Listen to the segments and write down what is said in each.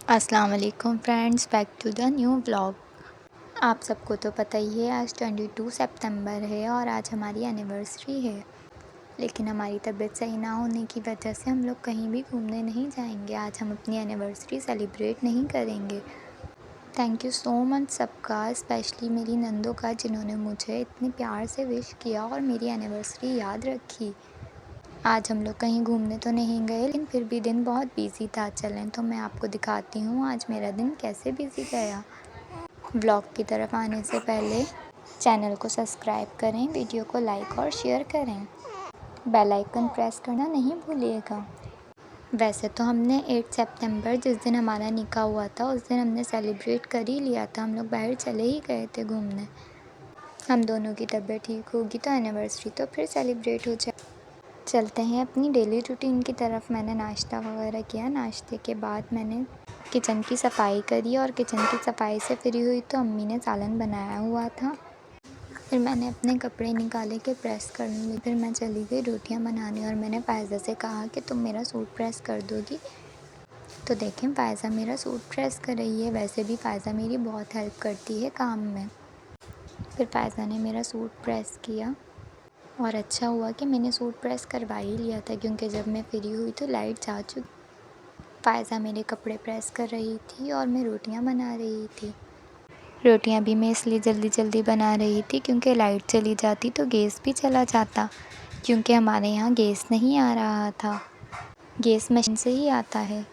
अस्सलाम वालेकुम friends, back to the new vlog. आप सबको तो पता ही है आज 22 सितंबर है और आज हमारी एनिवर्सरी है। लेकिन हमारी तबीयत सही ना होने की वजह से हम लोग कहीं भी घूमने नहीं जाएंगे। आज हम अपनी एनिवर्सरी सेलिब्रेट नहीं करेंगे। थैंक यू सो मच सबका, स्पेशली मेरी नंदों का जिन्होंने मुझे इतने प्यार से विश किया और मेरी एनिवर्सरी याद रखी। आज हम लोग कहीं घूमने तो नहीं गए, लेकिन फिर भी दिन बहुत बिजी था। चलें तो मैं आपको दिखाती हूँ आज मेरा दिन कैसे बिजी गया। व्लॉग की तरफ आने से पहले चैनल को सब्सक्राइब करें, वीडियो को लाइक और शेयर करें, बेल आइकन प्रेस करना नहीं भूलिएगा। वैसे तो हमने 8 सितंबर जिस दिन हमारा निकाह हुआ था उस दिन हमने सेलिब्रेट कर ही लिया था। हम लोग बाहर चले ही गए थे घूमने। हम दोनों की तबीयत ठीक होगी तो एनिवर्सरी तो फिर सेलिब्रेट हो जाए। चलते हैं अपनी डेली रूटीन की तरफ। मैंने नाश्ता वगैरह किया। नाश्ते के बाद मैंने किचन की सफाई करी और किचन की सफाई से फ्री हुई तो अम्मी ने सालन बनाया हुआ था। फिर मैंने अपने कपड़े निकाले के प्रेस करने लगी। फिर मैं चली गई रोटियां बनाने और मैंने फ़ायज़ा से कहा कि तुम मेरा सूट प्रेस कर दोगी। तो देखें फ़ायज़ा मेरा सूट प्रेस कर रही है। वैसे भी फ़ायज़ा मेरी बहुत हेल्प करती है काम में। फिर फ़ायज़ा ने मेरा सूट प्रेस किया और अच्छा हुआ कि मैंने सूट प्रेस करवा ही लिया था, क्योंकि जब मैं फ्री हुई तो लाइट जा चुकी। फ़ायज़ा मेरे कपड़े प्रेस कर रही थी और मैं रोटियां बना रही थी। रोटियां भी मैं इसलिए जल्दी जल्दी बना रही थी क्योंकि लाइट चली जाती तो गैस भी चला जाता, क्योंकि हमारे यहाँ गैस नहीं आ रहा था। गैस मशीन से ही आता है।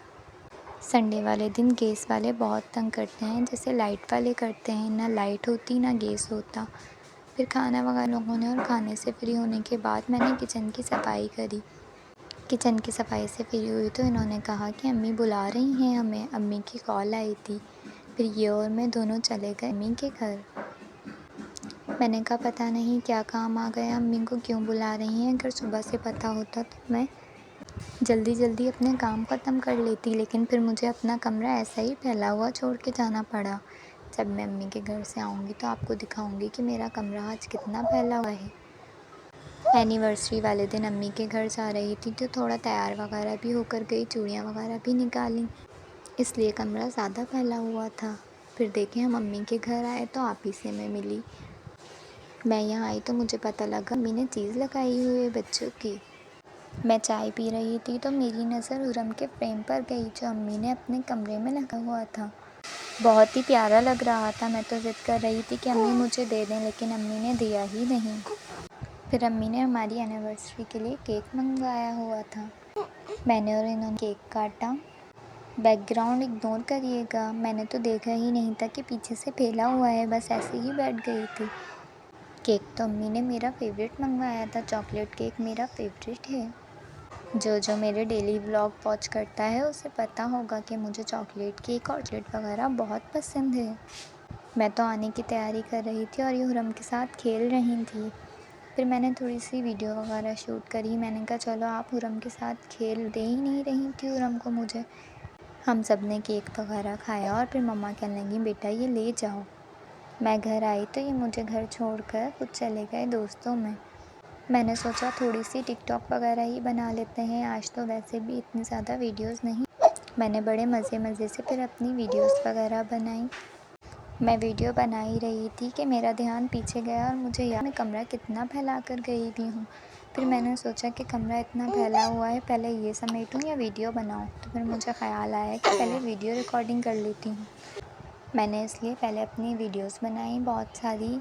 संडे वाले दिन गैस वाले बहुत तंग करते हैं, जैसे लाइट वाले करते हैं। ना लाइट होती ना गैस होता। फिर खाना वगैरह लोगों ने, और खाने से फ्री होने के बाद मैंने किचन की सफाई करी। किचन की सफाई से फ्री हुई तो इन्होंने कहा कि अम्मी बुला रही हैं हमें। अम्मी की कॉल आई थी। फिर ये और मैं दोनों चले गए अम्मी के घर। मैंने कहा पता नहीं क्या काम आ गया, अम्मी को क्यों बुला रही हैं। अगर सुबह से पता होता तो मैं जल्दी जल्दी अपने काम ख़त्म कर लेती, लेकिन फिर मुझे अपना कमरा ऐसा ही फैला हुआ छोड़ के जाना पड़ा। जब मैं अम्मी के घर से आऊँगी तो आपको दिखाऊँगी कि मेरा कमरा आज कितना फैला हुआ है। एनिवर्सरी वाले दिन अम्मी के घर जा रही थी तो थोड़ा तैयार वगैरह भी होकर गई, चूड़ियाँ वगैरह भी निकाली, इसलिए कमरा ज़्यादा फैला हुआ था। फिर देखें हम अम्मी के घर आए तो आप ही से मैं मिली। मैं यहाँ आई तो मुझे पता लगा अम्मी ने चीज़ लगाई हुई है बच्चों की। मैं चाय पी रही थी तो मेरी नज़र हुरम के फ्रेम पर गई जो अम्मी ने अपने कमरे में लगा हुआ था। बहुत ही प्यारा लग रहा था। मैं तो ज़िद कर रही थी कि अम्मी मुझे दे दें, लेकिन अम्मी ने दिया ही नहीं। फिर अम्मी ने हमारी एनिवर्सरी के लिए केक मंगवाया हुआ था। मैंने और इन्होंने केक काटा। बैकग्राउंड इग्नोर करिएगा, मैंने तो देखा ही नहीं था कि पीछे से फैला हुआ है, बस ऐसे ही बैठ गई थी। केक तो अम्मी ने मेरा फेवरेट मंगवाया था। चॉकलेट केक मेरा फेवरेट है। जो मेरे डेली व्लॉग वॉच करता है उसे पता होगा कि मुझे चॉकलेट केक और चॉकलेट वगैरह बहुत पसंद है। मैं तो आने की तैयारी कर रही थी और ये हुरम के साथ खेल रही थी। फिर मैंने थोड़ी सी वीडियो वगैरह शूट करी। मैंने कहा चलो आप हुरम के साथ खेल, दे ही नहीं रही थी हुरम को मुझे। हम सब ने केक वगैरह खाया और फिर मम्मा कहने लगी बेटा ये ले जाओ। मैं घर आई तो ये मुझे घर छोड़कर खुद चले गए दोस्तों में। मैंने सोचा थोड़ी सी टिकटॉक वगैरह ही बना लेते हैं, आज तो वैसे भी इतनी ज़्यादा वीडियोस नहीं। मैंने बड़े मज़े से फिर अपनी वीडियोस वगैरह बनाई। मैं वीडियो बना ही रही थी कि मेरा ध्यान पीछे गया और मुझे याद मैं कमरा कितना फैला कर गई भी हूँ। फिर मैंने सोचा कि कमरा इतना फैला हुआ है, पहले ये समेटूँ या वीडियो बनाऊँ। तो फिर मुझे ख़्याल आया कि पहले वीडियो रिकॉर्डिंग कर लेती हूँ। मैंने इसलिए पहले अपनी वीडियोस बनाई बहुत सारी,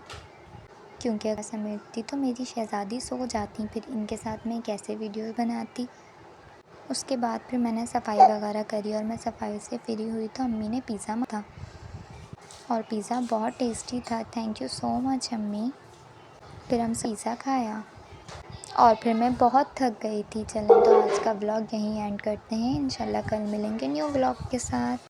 क्योंकि अगर समेटती तो मेरी शहज़ादी सो जाती, फिर इनके साथ मैं कैसे वीडियो बनाती। उसके बाद फिर मैंने सफाई वगैरह करी और मैं सफाई से फ्री हुई तो अम्मी ने पिज़्ज़ा मंगाया और पिज़्ज़ा बहुत टेस्टी था। थैंक यू सो मच अम्मी। फिर हम पिज़्ज़ा खाया और फिर मैं बहुत थक गई थी। चलें तो आज का व्लॉग यहीं एंड करते हैं। इंशाल्लाह कल मिलेंगे न्यू व्लॉग के साथ।